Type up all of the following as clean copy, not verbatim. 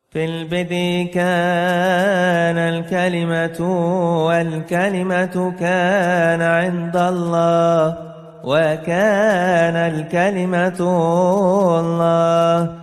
في البدء كان الكلمة والكلمة كان عند الله وكان الكلمة الله.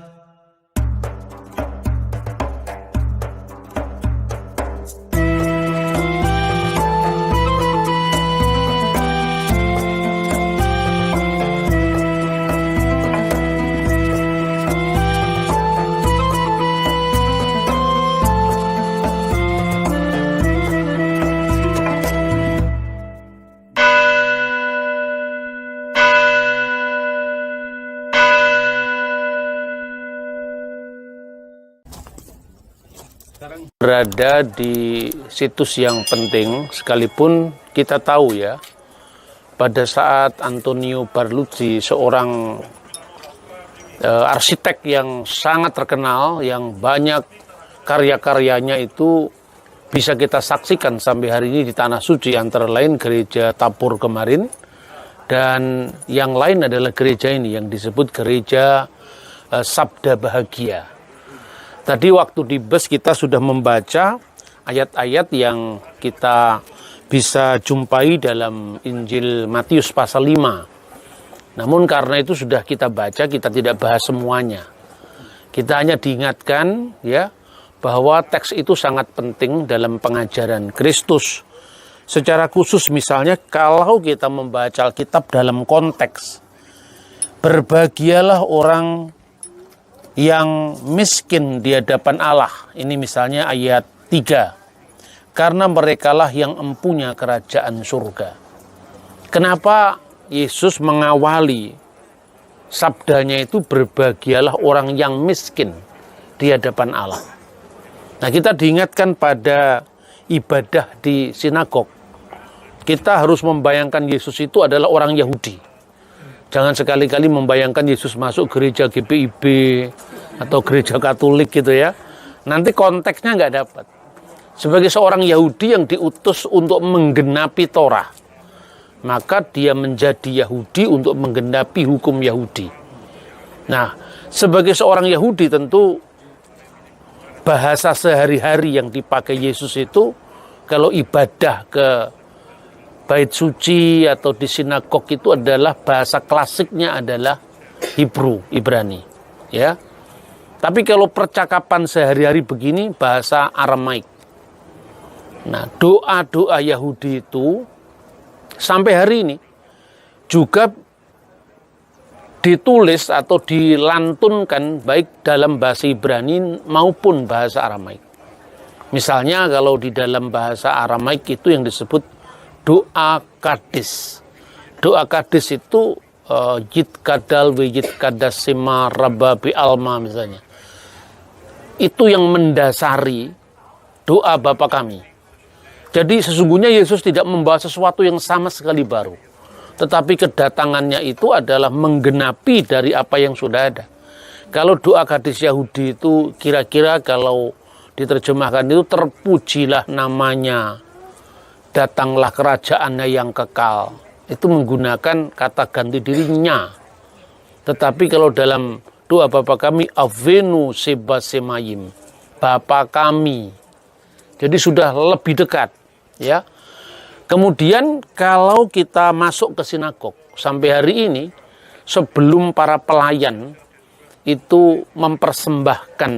Berada di situs yang penting, sekalipun kita tahu ya, pada saat Antonio Barluzzi, seorang arsitek yang sangat terkenal, yang banyak karya-karyanya itu bisa kita saksikan sampai hari ini di Tanah Suci, antara lain gereja Tabor kemarin, dan yang lain adalah gereja ini yang disebut gereja Sabda Bahagia. Tadi waktu di bus kita sudah membaca ayat-ayat yang kita bisa jumpai dalam Injil Matius pasal 5. Namun karena itu sudah kita baca, kita tidak bahas semuanya. Kita hanya diingatkan ya bahwa teks itu sangat penting dalam pengajaran Kristus. Secara khusus misalnya kalau kita membaca Alkitab dalam konteks, berbahagialah orang yang miskin di hadapan Allah. Ini misalnya ayat 3. Karena merekalah yang empunya kerajaan surga. Kenapa Yesus mengawali sabdanya itu berbahagialah orang yang miskin di hadapan Allah. Nah, kita diingatkan pada ibadah di sinagog. Kita harus membayangkan Yesus itu adalah orang Yahudi. Jangan sekali-kali membayangkan Yesus masuk gereja GPIB atau gereja Katolik gitu ya. Nanti konteksnya nggak dapat. Sebagai seorang Yahudi yang diutus untuk menggenapi Torah, maka dia menjadi Yahudi untuk menggenapi hukum Yahudi. Nah, sebagai seorang Yahudi tentu bahasa sehari-hari yang dipakai Yesus itu kalau ibadah ke Bait suci atau di sinagog itu adalah bahasa klasiknya adalah Hebrew, Ibrani, ya. Tapi kalau percakapan sehari-hari begini bahasa Aramaik. Nah, doa-doa Yahudi itu sampai hari ini juga ditulis atau dilantunkan baik dalam bahasa Ibrani maupun bahasa Aramaik. Misalnya kalau di dalam bahasa Aramaik itu yang disebut doa kadis. Doa kadis itu yit kadal we yit kadasima rabbabi alma misalnya. Itu yang mendasari doa Bapa kami. Jadi sesungguhnya Yesus tidak membawa sesuatu yang sama sekali baru. Tetapi kedatangannya itu adalah menggenapi dari apa yang sudah ada. Kalau doa kadis Yahudi itu kira-kira kalau diterjemahkan itu terpujilah namanya, datanglah kerajaannya yang kekal. Itu menggunakan kata ganti dirinya. Tetapi kalau dalam doa Bapa kami, Avenu Seba Semayim, Bapa kami. Jadi sudah lebih dekat. Ya. Kemudian kalau kita masuk ke sinagog, sampai hari ini, sebelum para pelayan itu mempersembahkan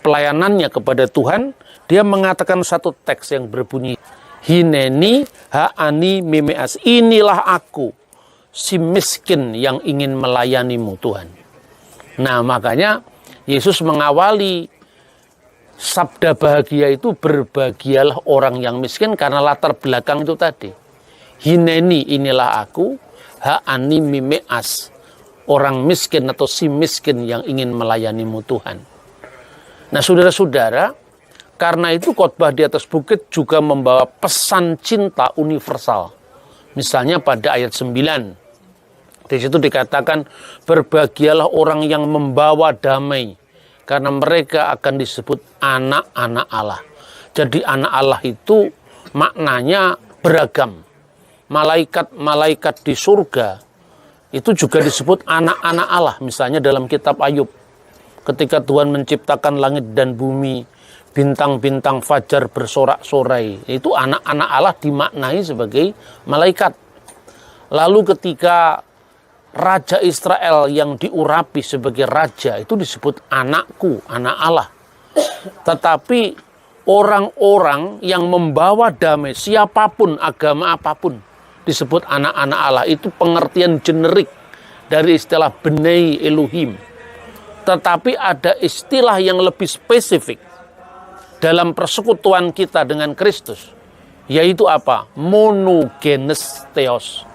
pelayanannya kepada Tuhan, dia mengatakan satu teks yang berbunyi, Hineni ha'ani mimeas, inilah aku, si miskin yang ingin melayanimu Tuhan. Nah, makanya Yesus mengawali sabda bahagia itu, berbahagialah orang yang miskin, karena latar belakang itu tadi. Hineni, inilah aku, ha'ani mimeas, orang miskin atau si miskin yang ingin melayanimu Tuhan. Nah, saudara-saudara, karena itu khotbah di atas bukit juga membawa pesan cinta universal. Misalnya pada ayat 9. Di situ dikatakan, berbahagialah orang yang membawa damai, karena mereka akan disebut anak-anak Allah. Jadi anak Allah itu maknanya beragam. Malaikat-malaikat di surga itu juga disebut anak-anak Allah. Misalnya dalam kitab Ayub. ketika Tuhan menciptakan langit dan bumi, bintang-bintang fajar bersorak-sorai, itu anak-anak Allah dimaknai sebagai malaikat. Lalu ketika Raja Israel yang diurapi sebagai raja itu disebut anakku, anak Allah. Tetapi orang-orang yang membawa damai, siapapun, agama apapun, disebut anak-anak Allah. Itu pengertian generik dari istilah Bnei Elohim. Tetapi ada istilah yang lebih spesifik dalam persekutuan kita dengan Kristus, yaitu apa? Monogenes Theos,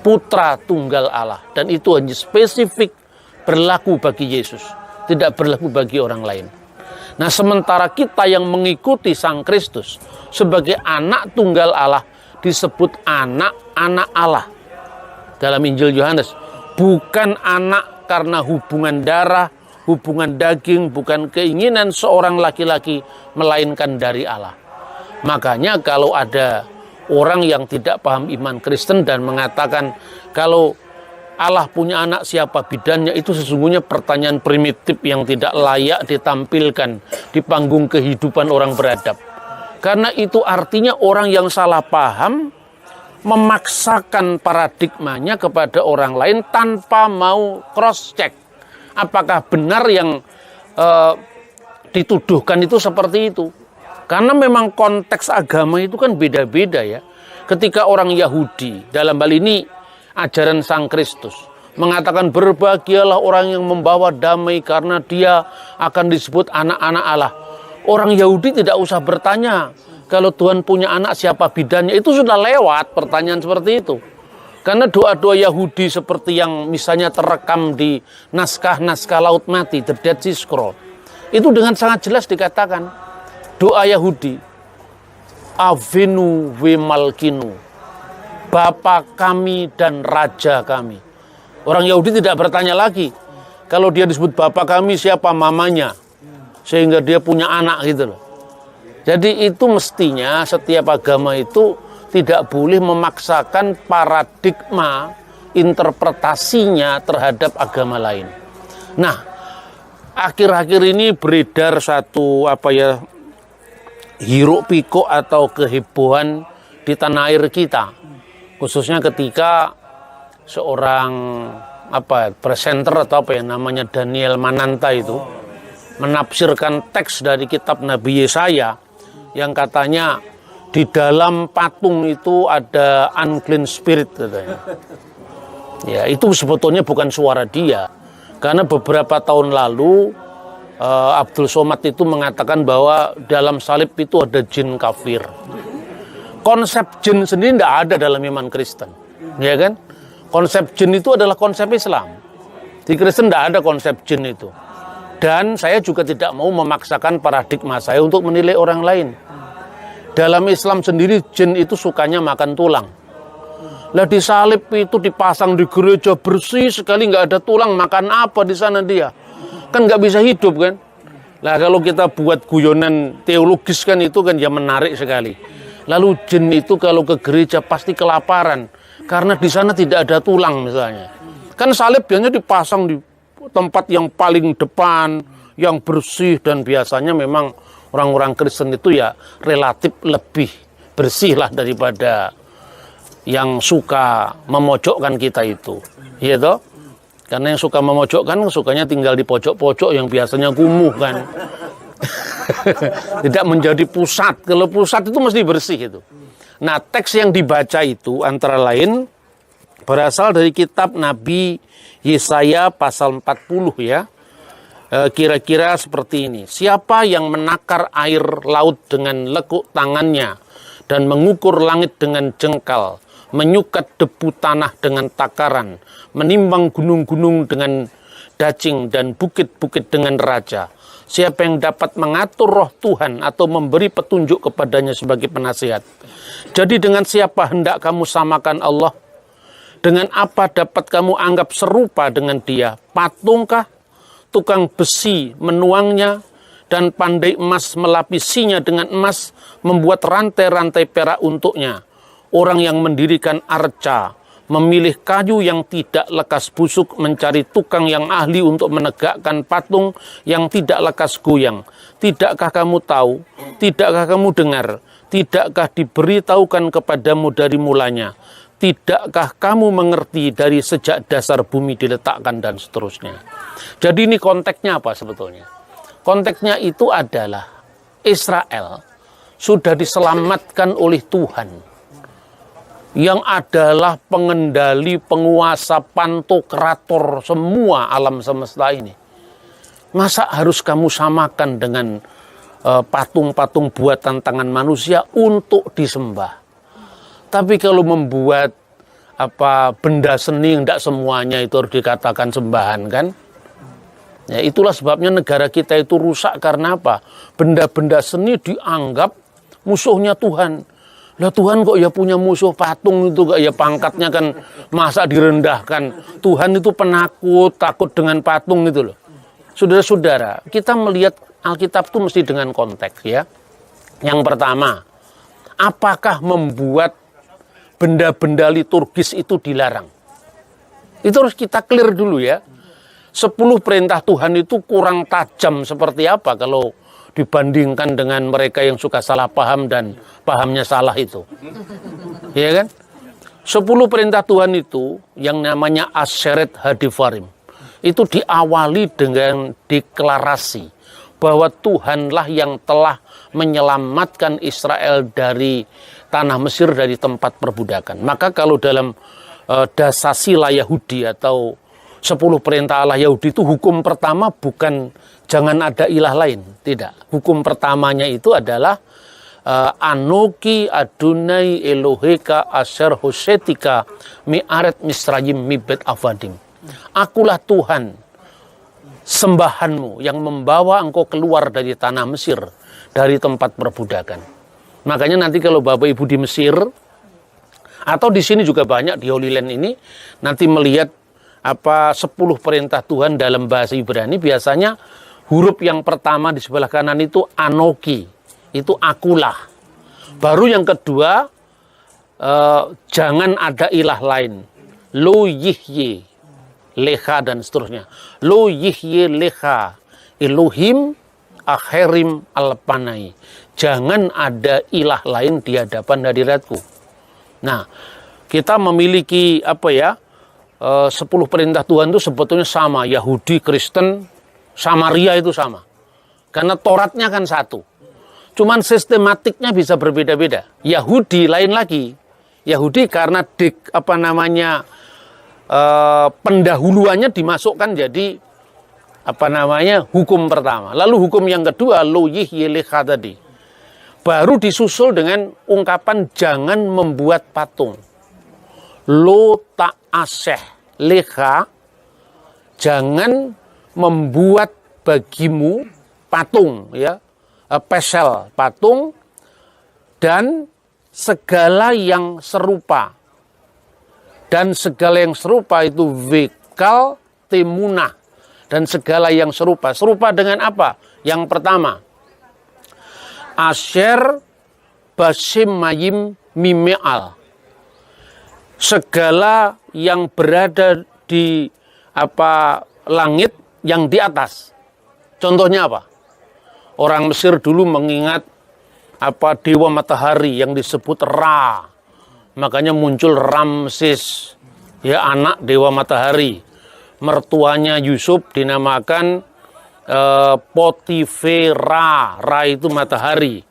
putra tunggal Allah. Dan itu hanya spesifik berlaku bagi Yesus, tidak berlaku bagi orang lain. Nah, sementara kita yang mengikuti Sang Kristus sebagai anak tunggal Allah disebut anak-anak Allah dalam Injil Yohanes. Bukan anak karena hubungan darah, hubungan daging, bukan keinginan seorang laki-laki, melainkan dari Allah. Makanya kalau ada orang yang tidak paham iman Kristen dan mengatakan kalau Allah punya anak siapa bidannya, itu sesungguhnya pertanyaan primitif yang tidak layak ditampilkan di panggung kehidupan orang beradab. Karena itu artinya orang yang salah paham memaksakan paradigmanya kepada orang lain tanpa mau cross check apakah benar yang dituduhkan itu seperti itu. Karena memang konteks agama itu kan beda-beda ya. Ketika orang Yahudi, dalam hal ini ajaran Sang Kristus, mengatakan berbahagialah orang yang membawa damai karena dia akan disebut anak-anak Allah. Orang Yahudi tidak usah bertanya kalau Tuhan punya anak siapa bidannya, itu sudah lewat pertanyaan seperti itu. Karena doa-doa Yahudi seperti yang misalnya terekam di naskah-naskah Laut Mati, The Dead Sea Scroll, itu dengan sangat jelas dikatakan doa Yahudi, Avinu we Malkinu, Bapa kami dan Raja kami. Orang Yahudi tidak bertanya lagi kalau dia disebut Bapa kami siapa mamanya, sehingga dia punya anak gitu loh. Jadi itu mestinya setiap agama itu tidak boleh memaksakan paradigma interpretasinya terhadap agama lain. Nah, akhir-akhir ini beredar satu hiruk pikuk atau kehebohan di tanah air kita, khususnya ketika seorang presenter atau namanya Daniel Mananta itu menafsirkan teks dari kitab Nabi Yesaya yang katanya di dalam patung itu ada unclean spirit katanya. Ya, itu sebetulnya bukan suara dia. Karena beberapa tahun lalu Abdul Somad itu mengatakan bahwa dalam salib itu ada jin kafir. Konsep jin sendiri tidak ada dalam iman Kristen, ya kan? Konsep jin itu adalah konsep Islam. Di Kristen tidak ada konsep jin itu. Dan saya juga tidak mau memaksakan paradigma saya untuk menilai orang lain. Dalam Islam sendiri jin itu sukanya makan tulang. Lah di salib itu dipasang di gereja bersih sekali, nggak ada tulang, makan apa di sana dia? Kan nggak bisa hidup kan? Lah kalau kita buat guyonan teologis kan itu kan ya menarik sekali. Lalu jin itu kalau ke gereja pasti kelaparan karena di sana tidak ada tulang misalnya. Kan salib biasanya dipasang di tempat yang paling depan, yang bersih, dan biasanya memang orang-orang Kristen itu ya relatif lebih bersih lah daripada yang suka memojokkan kita itu, ya toh? Karena yang suka memojokkan sukanya tinggal di pojok-pojok yang biasanya kumuh kan. Tidak menjadi pusat. Kalau pusat itu mesti bersih itu. Nah, teks yang dibaca itu antara lain berasal dari kitab Nabi Yesaya pasal 40 ya. Kira-kira seperti ini. Siapa yang menakar air laut dengan lekuk tangannya dan mengukur langit dengan jengkal, menyukat debu tanah dengan takaran, menimbang gunung-gunung dengan dacing dan bukit-bukit dengan raja. Siapa yang dapat mengatur roh Tuhan atau memberi petunjuk kepadanya sebagai penasihat. Jadi dengan siapa hendak kamu samakan Allah? Dengan apa dapat kamu anggap serupa dengan dia? Patungkah? Tukang besi menuangnya dan pandai emas melapisinya dengan emas, membuat rantai-rantai perak untuknya. Orang yang mendirikan arca, memilih kayu yang tidak lekas busuk, mencari tukang yang ahli untuk menegakkan patung yang tidak lekas goyang. Tidakkah kamu tahu? Tidakkah kamu dengar? Tidakkah diberitahukan kepadamu dari mulanya? Tidakkah kamu mengerti dari sejak dasar bumi diletakkan dan seterusnya? Jadi ini konteksnya apa sebetulnya? Konteksnya itu adalah Israel sudah diselamatkan oleh Tuhan, yang adalah pengendali, penguasa, pantokrator semua alam semesta ini. Masa harus kamu samakan dengan patung-patung buatan tangan manusia untuk disembah? Tapi kalau membuat benda seni, tidak semuanya itu harus dikatakan sembahan, kan? Ya, itulah sebabnya negara kita itu rusak karena apa? Benda-benda seni dianggap musuhnya Tuhan. Lah Tuhan kok ya punya musuh patung itu, kok ya pangkatnya kan masa direndahkan. Tuhan itu penakut, takut dengan patung itu loh. Saudara-saudara, kita melihat Alkitab itu mesti dengan konteks ya. Yang pertama, apakah membuat benda-benda liturgis itu dilarang? Itu harus kita clear dulu ya. 10 perintah Tuhan itu kurang tajam seperti apa kalau dibandingkan dengan mereka yang suka salah paham dan pahamnya salah itu. Ya kan? 10 perintah Tuhan itu yang namanya Asyeret Hadivarim. Itu diawali dengan deklarasi bahwa Tuhanlah yang telah menyelamatkan Israel dari tanah Mesir, dari tempat perbudakan. Maka kalau dalam dasasila Yahudi atau 10 perintah Allah Yahudi itu, hukum pertama bukan jangan ada ilah lain, tidak. Hukum pertamanya itu adalah Anoki Adonai Eloheka Asher Hosetika Mi'aret Misrayim Mibet Avadim. Akulah Tuhan sembahanmu yang membawa engkau keluar dari tanah Mesir, dari tempat perbudakan. Makanya nanti kalau Bapak Ibu di Mesir, atau di sini juga banyak di Holy Land ini, nanti melihat 10 perintah Tuhan dalam bahasa Ibrani, biasanya huruf yang pertama di sebelah kanan itu Anoki, itu akulah. Baru yang kedua, jangan ada ilah lain, Lo Yihye Lecha dan seterusnya. Lo Yihye Lecha Elohim Akherim Alpanai. Jangan ada ilah lain di hadapan hadiratku. Nah, kita memiliki 10 perintah Tuhan itu sebetulnya sama. Yahudi, Kristen, Samaria itu sama. Karena Tauratnya kan satu. Cuman sistematiknya bisa berbeda-beda. Yahudi lain lagi. Yahudi karena pendahuluannya dimasukkan jadi hukum pertama. Lalu hukum yang kedua, Lo Yihye Lecha tadi. Baru disusul dengan ungkapan jangan membuat patung. Lo ta'aseh lecha, jangan membuat bagimu patung, ya, pesel patung, dan segala yang serupa. Dan segala yang serupa itu vekal temunah. Dan segala yang serupa. Serupa dengan apa? Yang pertama, Asher basim mayim mimeal. Segala yang berada di langit yang di atas. Contohnya apa? Orang Mesir dulu mengingat dewa matahari yang disebut Ra. Makanya muncul Ramses, ya, anak dewa matahari. Mertuanya Yusuf dinamakan Potifera. Ra itu matahari.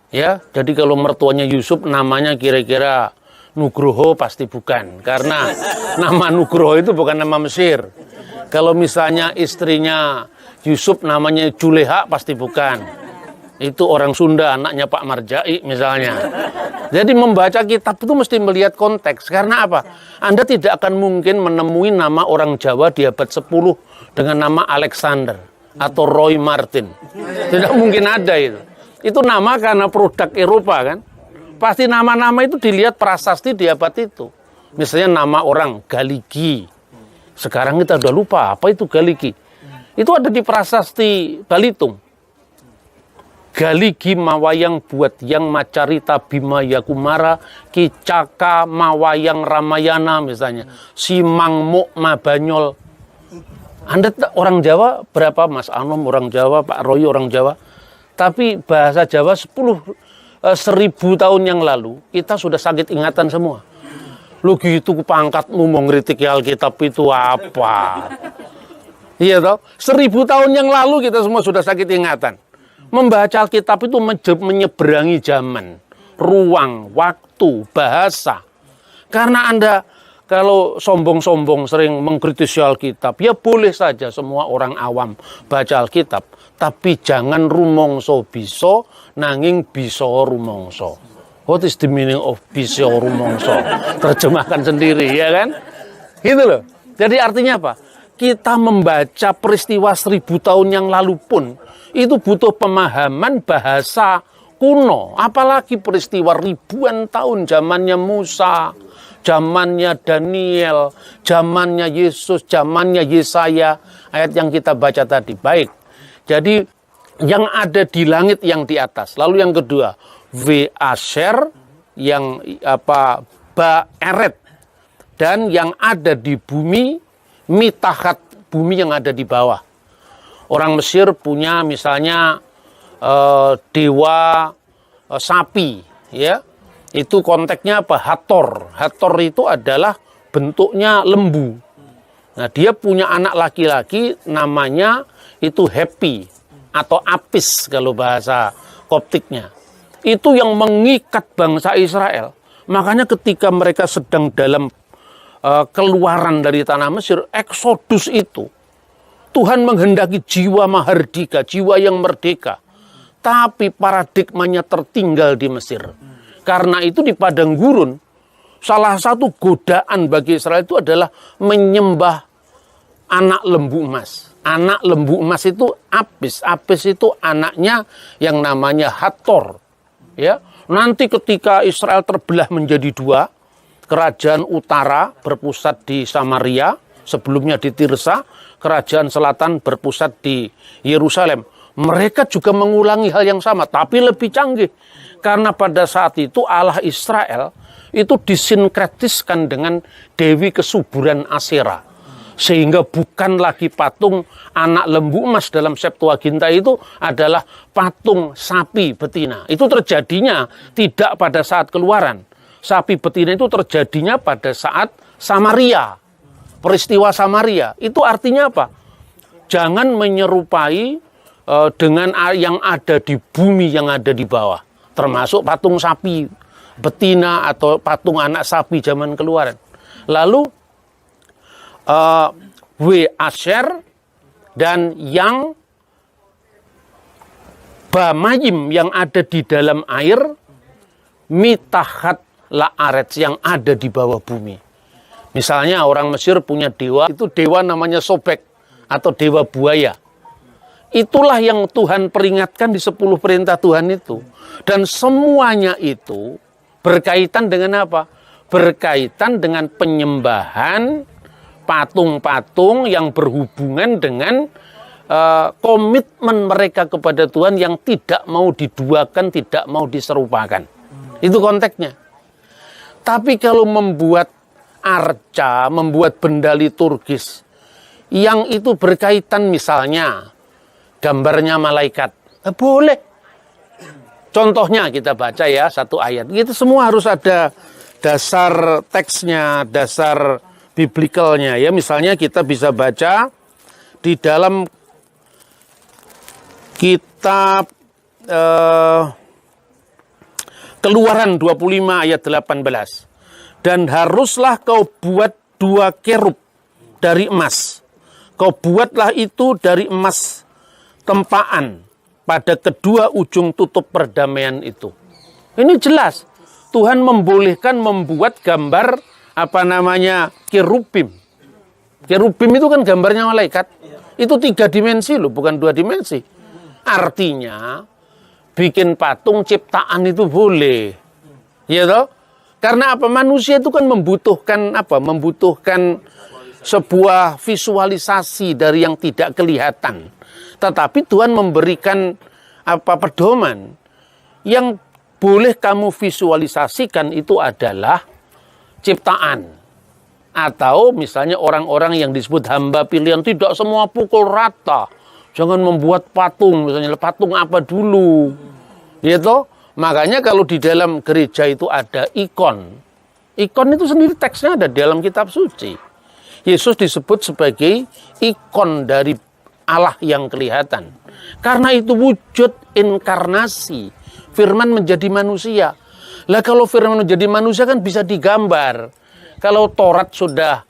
Ya, jadi kalau mertuanya Yusuf namanya kira-kira Nugroho pasti bukan, karena nama Nugroho itu bukan nama Mesir. Kalau misalnya istrinya Yusuf namanya Juleha pasti bukan. Itu orang Sunda, anaknya Pak Marjai misalnya. Jadi membaca kitab itu mesti melihat konteks. Karena apa? Anda tidak akan mungkin menemui nama orang Jawa di abad 10 dengan nama Alexander atau Roy Martin. Tidak mungkin ada itu. Itu nama karena produk Eropa kan. Pasti nama-nama itu dilihat prasasti di abad itu. Misalnya nama orang Galigi. Sekarang kita udah lupa apa itu Galigi. Itu ada di prasasti Balitung. galigi mawayang buat yang macarita bima yakumara kicaka mawayang ramayana misalnya simang muk mabanyol. Anda orang Jawa berapa, Mas Anom orang Jawa, Pak Roy orang Jawa, tapi bahasa Jawa 1000 tahun yang lalu kita sudah sakit ingatan semua. Lu gitu pangkatmu mau ngeritik Alkitab itu apa? Iya toh? 1000 tahun yang lalu kita semua sudah sakit ingatan. Membaca Alkitab itu menyeberangi zaman, ruang, waktu, bahasa. Karena Anda kalau sombong-sombong sering mengkritisi Alkitab, ya boleh saja semua orang awam baca Alkitab. Tapi jangan rumongso biso, nanging biso rumongso. What is the meaning of biso rumongso? Terjemahkan sendiri, ya kan? Gitu loh. Jadi artinya apa? Kita membaca peristiwa 1000 tahun yang lalu pun, itu butuh pemahaman bahasa kuno. Apalagi peristiwa ribuan tahun, zamannya Musa, zamannya Daniel, zamannya Yesus, zamannya Yesaya, ayat yang kita baca tadi. Baik, jadi yang ada di langit yang di atas. Lalu yang kedua, V Asher, yang Ba Eret, dan yang ada di bumi, Mitahat, bumi yang ada di bawah. Orang Mesir punya misalnya dewa sapi, ya. Itu konteksnya apa? Hathor. Hathor itu adalah bentuknya lembu. Nah, dia punya anak laki-laki namanya itu Happy atau Apis kalau bahasa Koptiknya. Itu yang mengikat bangsa Israel. Makanya ketika mereka sedang dalam keluaran dari tanah Mesir, Eksodus itu, Tuhan menghendaki jiwa mahardika, jiwa yang merdeka. Tapi paradigmanya tertinggal di Mesir. Karena itu di padang gurun, salah satu godaan bagi Israel itu adalah menyembah anak lembu emas. Anak lembu emas itu Apis. Apis itu anaknya yang namanya Hathor. Ya, nanti ketika Israel terbelah menjadi dua, kerajaan utara berpusat di Samaria, sebelumnya di Tirsa, kerajaan selatan berpusat di Yerusalem. Mereka juga mengulangi hal yang sama, tapi lebih canggih. Karena pada saat itu Allah Israel itu disinkretiskan dengan Dewi Kesuburan Asyera. Sehingga bukan lagi patung anak lembu emas dalam Septuaginta itu adalah patung sapi betina. Itu terjadinya tidak pada saat keluaran. Sapi betina itu terjadinya pada saat Samaria. Peristiwa Samaria. Itu artinya apa? Jangan menyerupai dengan yang ada di bumi yang ada di bawah. Termasuk patung sapi betina atau patung anak sapi zaman keluaran. Lalu W Asher dan yang Bamayim yang ada di dalam air, Mitahat La'aret yang ada di bawah bumi. Misalnya orang Mesir punya dewa, itu dewa namanya Sobek atau dewa buaya. Itulah yang Tuhan peringatkan di 10 perintah Tuhan itu. Dan semuanya itu berkaitan dengan apa? Berkaitan dengan penyembahan patung-patung yang berhubungan dengan komitmen mereka kepada Tuhan yang tidak mau diduakan, tidak mau diserupakan. Itu konteksnya. Tapi kalau membuat arca, membuat benda liturgis yang itu berkaitan misalnya gambarnya malaikat, boleh. Contohnya kita baca ya satu ayat. Itu semua harus ada dasar teksnya, dasar biblikalnya ya. Misalnya kita bisa baca di dalam kitab Keluaran 25 ayat 18. Dan haruslah kau buat 2 kerub dari emas. Kau buatlah itu dari emas tempaan pada kedua ujung tutup perdamaian itu. Ini jelas Tuhan membolehkan membuat gambar kerubim. Kerubim itu kan gambarnya malaikat. Itu 3 dimensi loh, bukan 2 dimensi. Artinya bikin patung ciptaan itu boleh. Ya toh? Karena apa? Manusia itu kan membutuhkan apa? Membutuhkan sebuah visualisasi dari yang tidak kelihatan. Tetapi Tuhan memberikan pedoman yang boleh kamu visualisasikan itu adalah ciptaan. Atau misalnya orang-orang yang disebut hamba pilihan, tidak semua pukul rata. Jangan membuat patung, misalnya patung apa dulu. Gitu. Makanya kalau di dalam gereja itu ada ikon. Ikon itu sendiri teksnya ada di dalam kitab suci. Yesus disebut sebagai ikon dari Allah yang kelihatan. Karena itu wujud inkarnasi. Firman menjadi manusia. Lah kalau firman menjadi manusia kan bisa digambar. Kalau Taurat sudah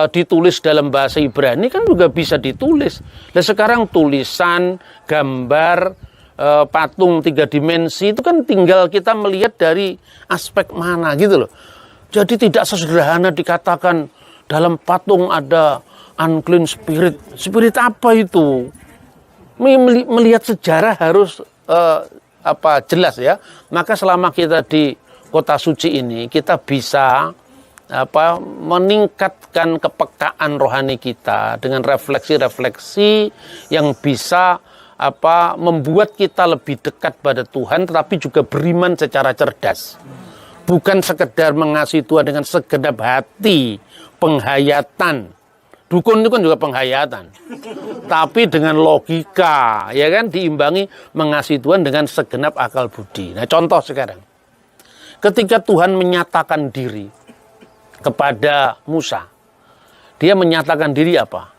ditulis dalam bahasa Ibrani kan juga bisa ditulis. Nah sekarang tulisan, gambar, patung 3 dimensi itu kan tinggal kita melihat dari aspek mana gitu loh. Jadi tidak sesederhana dikatakan dalam patung ada unclean spirit. Spirit apa itu? Melihat sejarah harus jelas ya. Maka selama kita di kota suci ini kita bisa meningkatkan kepekaan rohani kita dengan refleksi-refleksi yang bisa membuat kita lebih dekat pada Tuhan, tetapi juga beriman secara cerdas. Bukan sekedar mengasihi Tuhan dengan segenap hati, penghayatan. Dukun itu kan juga penghayatan. Tapi dengan logika, ya kan, diimbangi mengasihi Tuhan dengan segenap akal budi. Nah, contoh sekarang. Ketika Tuhan menyatakan diri kepada Musa, dia menyatakan diri apa?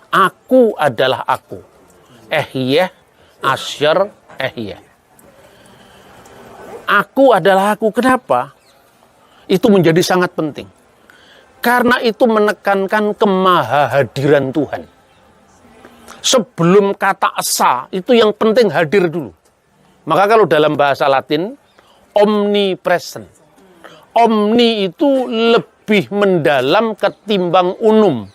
Aku adalah aku. Ehyeh, Asyar, Ehyeh. Aku adalah aku. Kenapa? Itu menjadi sangat penting. Karena itu menekankan kemahahadiran Tuhan. Sebelum kata esa, itu yang penting hadir dulu. Maka kalau dalam bahasa Latin, omnipresent. Omni itu lebih mendalam ketimbang unum.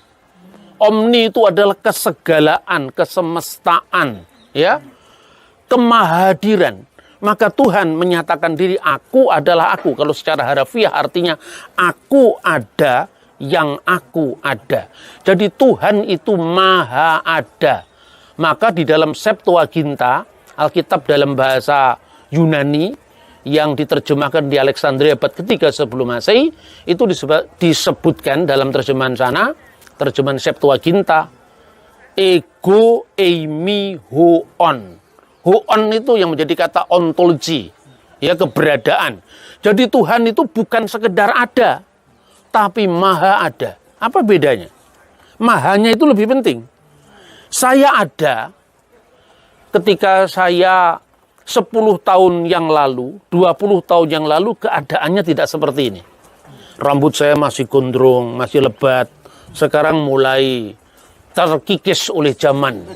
Omni itu adalah kesegalaan, kesemestaan, ya, kemahadiran. Maka Tuhan menyatakan diri, aku adalah aku. Kalau secara harafiah artinya, aku ada yang aku ada. Jadi Tuhan itu maha ada. Maka di dalam Septuaginta, Alkitab dalam bahasa Yunani, yang diterjemahkan di Alexandria abad ketiga sebelum Masehi, itu disebutkan dalam terjemahan sana, terjemahan Septuaginta, ego eimi hoon. Hoon itu yang menjadi kata ontologi, ya, keberadaan. Jadi Tuhan itu bukan sekedar ada, tapi maha ada. Apa bedanya? Mahanya itu lebih penting. Saya ada ketika saya 10 tahun yang lalu, 20 tahun yang lalu keadaannya tidak seperti ini. Rambut saya masih gondrong, masih lebat. Sekarang mulai terkikis oleh zaman.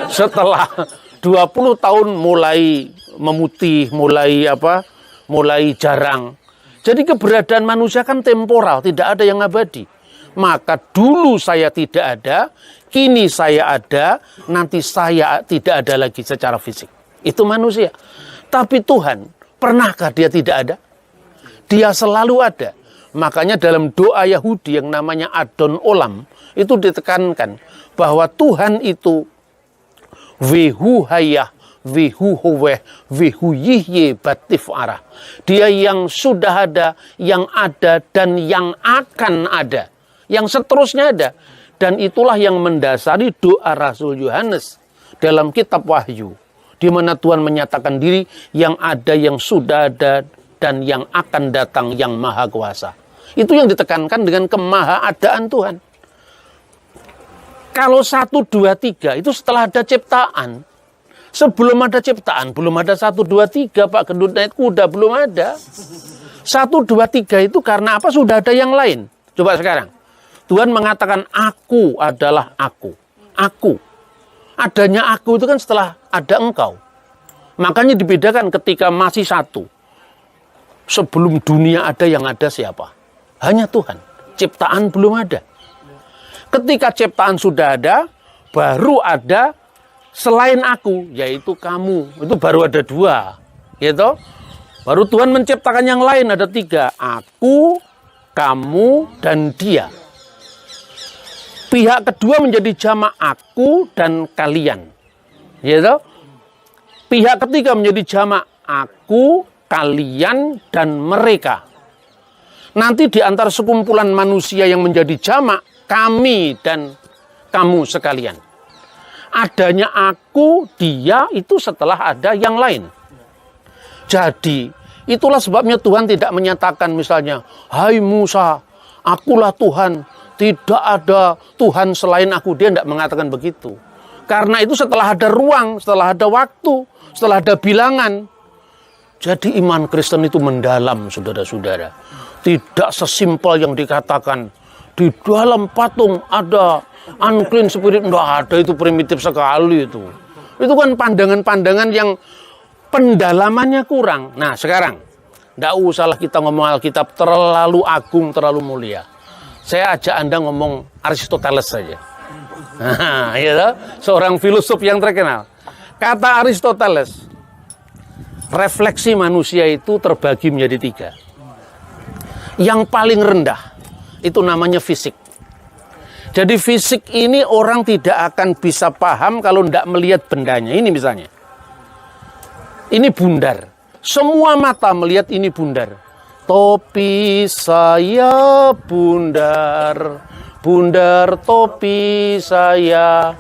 Setelah 20 tahun mulai memutih, mulai jarang. Jadi keberadaan manusia kan temporal, tidak ada yang abadi. Maka dulu saya tidak ada, kini saya ada, nanti saya tidak ada lagi secara fisik. Itu manusia. Tapi Tuhan, pernahkah dia tidak ada? Dia selalu ada. Makanya dalam doa Yahudi yang namanya Adon Olam, itu ditekankan bahwa Tuhan itu Vehu hayah, vehu howeh, vehu yihye batif arah. Dia yang sudah ada, yang ada, dan yang akan ada. Yang seterusnya ada. Dan itulah yang mendasari doa Rasul Yohanes dalam kitab Wahyu. Di mana Tuhan menyatakan diri yang ada, yang sudah ada, dan yang akan datang yang maha kuasa. Itu yang ditekankan dengan kemahaadaan Tuhan. Kalau 1, 2, 3 itu setelah ada ciptaan. Sebelum ada ciptaan, belum ada 1, 2, 3, Pak Gendut naik kuda, belum ada. 1, 2, 3 itu karena apa? Sudah ada yang lain. Coba sekarang. Tuhan mengatakan, aku adalah aku. Aku. Adanya aku itu kan setelah ada engkau. Makanya dibedakan ketika masih satu. Sebelum dunia ada, yang ada siapa? Hanya Tuhan. Ciptaan belum ada. Ketika ciptaan sudah ada, baru ada selain aku, yaitu kamu. Itu baru ada 2. Gitu. Baru Tuhan menciptakan yang lain, ada 3. Aku, kamu, dan dia. Pihak kedua menjadi jamak aku dan kalian. Gitu. Pihak ketiga menjadi jamak, aku, kalian, dan mereka. Nanti di antara sekumpulan manusia yang menjadi jamak, kami dan kamu sekalian. Adanya aku, dia, itu setelah ada yang lain. Jadi, itulah sebabnya Tuhan tidak menyatakan misalnya, hai Musa, akulah Tuhan, tidak ada Tuhan selain aku. Dia tidak mengatakan begitu. Karena itu setelah ada ruang, setelah ada waktu, setelah ada bilangan. Jadi iman Kristen itu mendalam, saudara-saudara. Tidak sesimpel yang dikatakan, di dalam patung ada unclean spirit. Tidak ada, itu primitif sekali itu. Itu kan pandangan-pandangan yang pendalamannya kurang. Nah sekarang, tidak usahlah kita ngomong Alkitab terlalu agung, terlalu mulia. Saya ajak Anda ngomong Aristoteles saja. Nah, ya, seorang filosof yang terkenal. Kata Aristoteles, refleksi manusia itu terbagi menjadi 3. Yang paling rendah, itu namanya fisik. Jadi fisik ini orang tidak akan bisa paham kalau tidak melihat bendanya. Ini misalnya. Ini bundar. Semua mata melihat ini bundar. Topi saya bundar, bundar topi saya.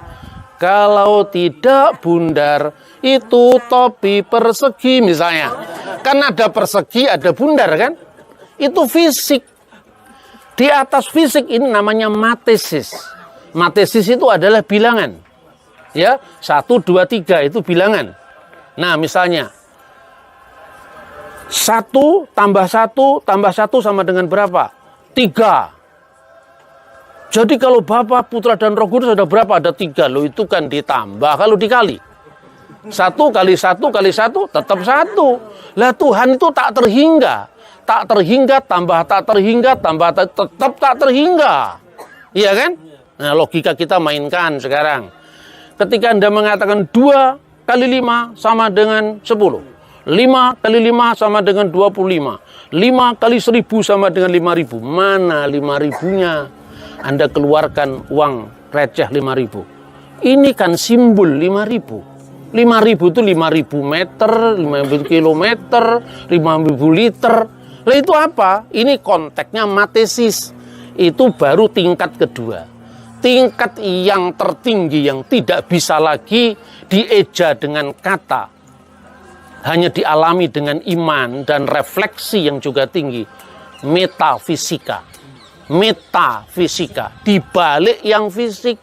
Kalau tidak bundar, itu topi persegi misalnya. Kan ada persegi, ada bundar kan? Itu fisik. Di atas fisik ini namanya matesis. Matesis itu adalah bilangan. Ya, 1, 2, 3 itu bilangan. Nah, misalnya 1 tambah 1 tambah 1 sama dengan berapa? 3. Jadi kalau Bapa, Putra, dan Roh Kudus ada berapa? Ada 3. Loh itu kan ditambah kalau dikali. 1 kali 1 kali 1 tetap 1. Lah Tuhan itu tak terhingga. Tak terhingga tambah tak terhingga tambah tetap tak terhingga. Iya kan? Nah logika kita mainkan sekarang. Ketika Anda mengatakan 2 kali 5 sama dengan 10. 5 kali 5 sama dengan 25. 5 kali 1000 sama dengan 5000. Mana 5000-nya? Anda keluarkan uang receh 5000. Ini kan simbol 5000. 5000 itu 5000 meter, 5000 kilometer, 5000 liter. Lah itu apa? Ini konteksnya matesis. Itu baru tingkat kedua. Tingkat yang tertinggi yang tidak bisa lagi dieja dengan kata. Hanya dialami dengan iman dan refleksi yang juga tinggi. Metafisika. Metafisika. Di balik yang fisik.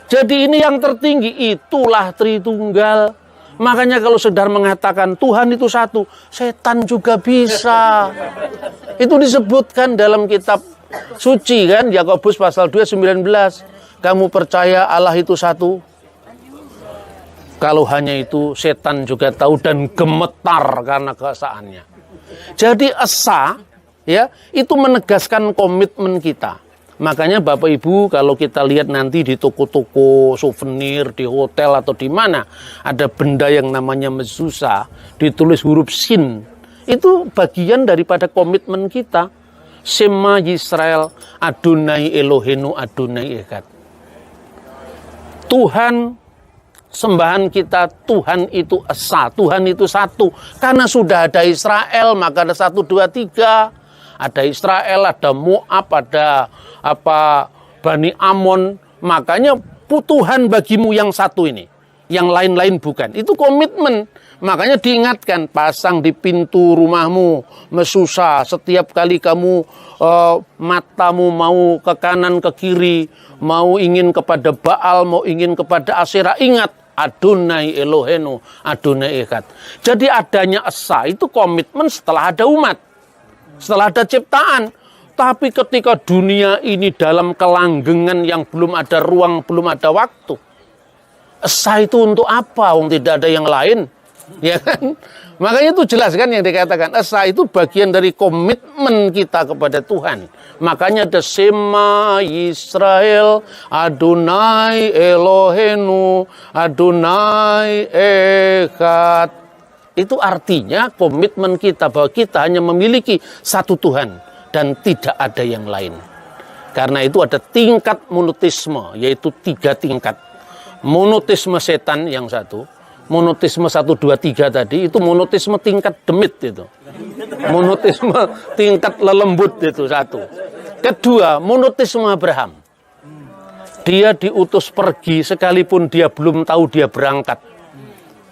Jadi ini yang tertinggi. Itulah Tritunggal. Makanya kalau sedang mengatakan Tuhan itu satu. Setan juga bisa. Itu disebutkan dalam kitab suci kan. Yakobus pasal 2:19. Kamu percaya Allah itu satu? Kalau hanya itu, setan juga tahu dan gemetar karena keesaannya. Jadi esa, ya, itu menegaskan komitmen kita. Makanya Bapak Ibu, kalau kita lihat nanti di toko-toko souvenir, di hotel atau di mana, ada benda yang namanya mezuzah, ditulis huruf sin. Itu bagian daripada komitmen kita. Shema Yisrael, Adonai Elohenu, Adonai Echad. Tuhan, sembahan kita, Tuhan itu esa, Tuhan itu satu. Karena sudah ada Israel, maka ada 1, 2, 3. Ada Israel, ada Moab, ada Bani Amon. Makanya Tuhan bagimu yang satu ini. Yang lain-lain bukan. Itu komitmen. Makanya diingatkan, pasang di pintu rumahmu mesusa. Setiap kali kamu matamu mau ke kanan ke kiri, mau ingin kepada Baal, mau ingin kepada Asyera, ingat Adonai Elohenu, Adonai Echad. Jadi adanya esa itu komitmen setelah ada umat, setelah ada ciptaan. Tapi ketika dunia ini dalam kelanggengan yang belum ada ruang, belum ada waktu, esa itu untuk apa? Wong tidak ada yang lain, ya kan? Makanya itu jelas kan yang dikatakan esa itu bagian dari komitmen kita kepada Tuhan. Makanya ada Shema Yisrael, Adonai Elohenu, Adonai Echad. Itu artinya komitmen kita bahwa kita hanya memiliki satu Tuhan dan tidak ada yang lain. Karena itu ada tingkat monoteisme, yaitu 3 tingkat. Monoteisme setan yang satu, monotisme 1, 2, 3 tadi, itu monotisme tingkat demit itu. Monotisme tingkat lelembut itu satu. Kedua, monotisme Abraham. Dia diutus pergi sekalipun dia belum tahu dia berangkat.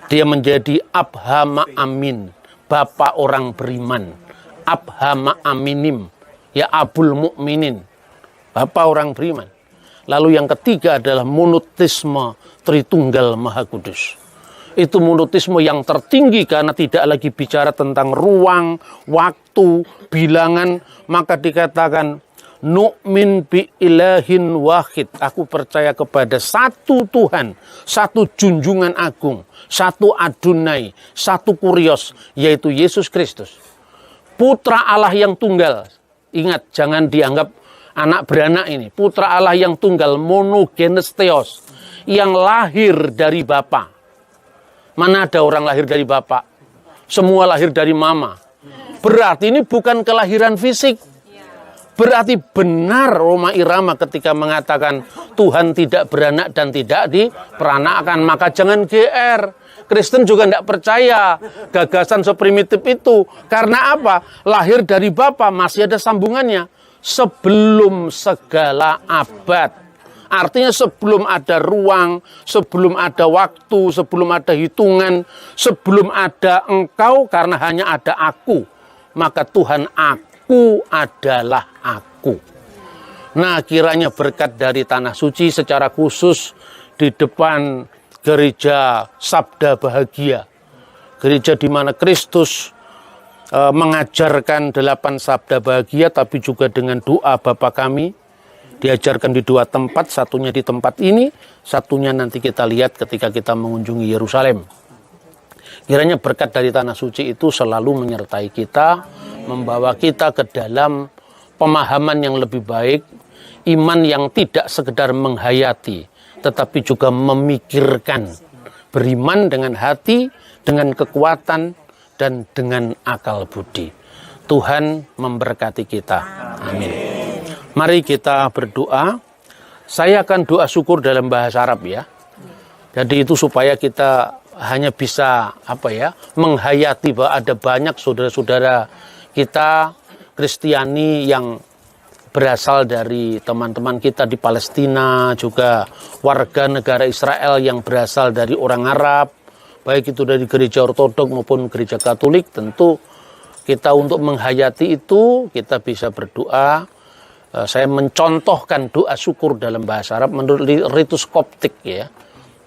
Dia menjadi Abhama Amin, bapak orang beriman. Abhama Aminim, ya Abul Mukminin, bapak orang beriman. Lalu yang ketiga adalah monotisme Tritunggal Maha Kudus. Itu monotisme yang tertinggi karena tidak lagi bicara tentang ruang, waktu, bilangan, maka dikatakan nu'min bi ilahin wahid. Aku percaya kepada satu Tuhan, satu junjungan agung, satu Adonai, satu Kurios, yaitu Yesus Kristus. Putra Allah yang tunggal. Ingat, jangan dianggap anak beranak ini. Putra Allah yang tunggal, monogenes theos, yang lahir dari Bapa. Mana ada orang lahir dari Bapa? Semua lahir dari Mama. Berarti ini bukan kelahiran fisik. Berarti benar Roma Irama ketika mengatakan Tuhan tidak beranak dan tidak diperanakkan. Maka jangan GR. Kristen juga tidak percaya gagasan seprimitif itu. Karena apa? Lahir dari Bapa, masih ada sambungannya. Sebelum segala abad. Artinya sebelum ada ruang, sebelum ada waktu, sebelum ada hitungan, sebelum ada engkau, karena hanya ada aku. Maka Tuhan, aku adalah aku. Nah, kiranya berkat dari Tanah Suci secara khusus di depan gereja Sabda Bahagia. Gereja di mana Kristus mengajarkan 8 sabda bahagia, tapi juga dengan doa Bapa kami. Diajarkan di 2 tempat, satunya di tempat ini, satunya nanti kita lihat ketika kita mengunjungi Yerusalem. Kiranya berkat dari Tanah Suci itu selalu menyertai kita, membawa kita ke dalam pemahaman yang lebih baik, iman yang tidak sekedar menghayati, tetapi juga memikirkan, beriman dengan hati, dengan kekuatan, dan dengan akal budi. Tuhan memberkati kita. Amin. Mari kita berdoa. Saya akan doa syukur dalam bahasa Arab ya. Jadi itu supaya kita hanya bisa menghayati bahwa ada banyak saudara-saudara kita Kristiani yang berasal dari teman-teman kita di Palestina, juga warga negara Israel yang berasal dari orang Arab, baik itu dari gereja Ortodok maupun gereja Katolik. Tentu kita untuk menghayati itu kita bisa berdoa. Saya mencontohkan doa syukur dalam bahasa Arab menurut ritus Koptik ya.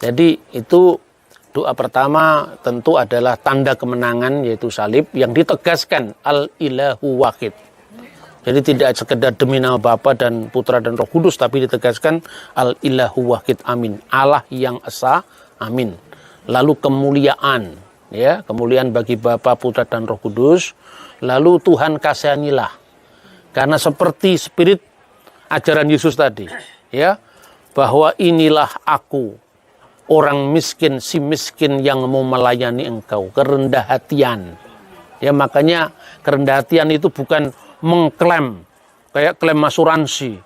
Jadi itu doa pertama tentu adalah tanda kemenangan yaitu salib yang ditegaskan al-ilahu wahid. Jadi tidak sekedar demi nama Bapa dan Putra dan Roh Kudus, tapi ditegaskan al-ilahu wahid, amin. Allah yang esa, amin. Lalu kemuliaan, ya, kemuliaan bagi Bapa, Putra dan Roh Kudus. Lalu Tuhan kasihanilah. Karena seperti spirit ajaran Yesus tadi, ya, bahwa inilah aku, orang miskin, si miskin yang mau melayani engkau, kerendah hatian. Ya, makanya kerendah hatian itu bukan mengklaim kayak klaim asuransi.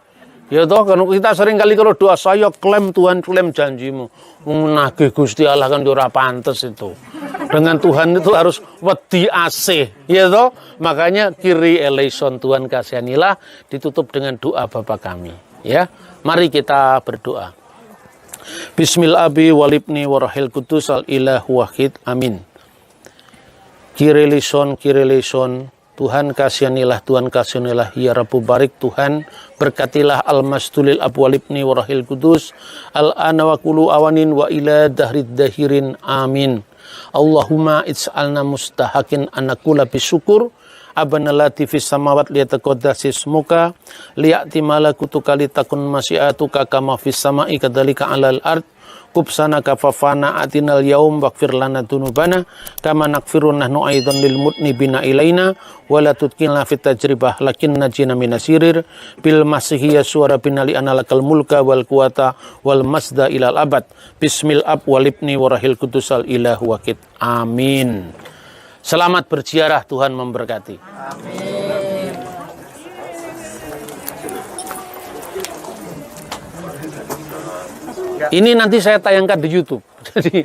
Ya toh, kan kita sering kali kalau doa saya klaim Tuhan, klaim janjimu. Nagih Gusti Allah kan ora pantes itu. Dengan Tuhan itu harus wedi asih, ya toh. Makanya kiri eleison Tuhan kasihanilah ditutup dengan doa Bapa kami, ya. Mari kita berdoa. Bismillah abi walibni warahil kudus al ilahu wahid, amin. Kiri eleison Tuhan kasihanilah, Tuhan kasihanilah, ya Rabbu barik Tuhan, berkatilah al-masdulil abwalibni warahil kudus, al-ana wa kulu awanin wa ila dahrid dahirin, amin. Allahumma ij'alna mustahakin anakula bisyukur, abana lati fis samawat liyataqaddasi ismuka, liya'ti malakutuka litakun masyiatuka kama fis sama'i kadzalika 'alal ard. Kubsana kafafana atinal yaum waghfir lana dunubana kama nakfirun nahnu aidan lil mudnibina ilaina wala tudkilna fit tajribah lakin najina minasirir bil masihi yasura binali analakal mulka wal quwata wal masda ilal abad bismil ab walibni warahil kudusal ilahu waqid, amin. Selamat berziarah, Tuhan memberkati. Amin. Ini nanti saya tayangkan di YouTube. Jadi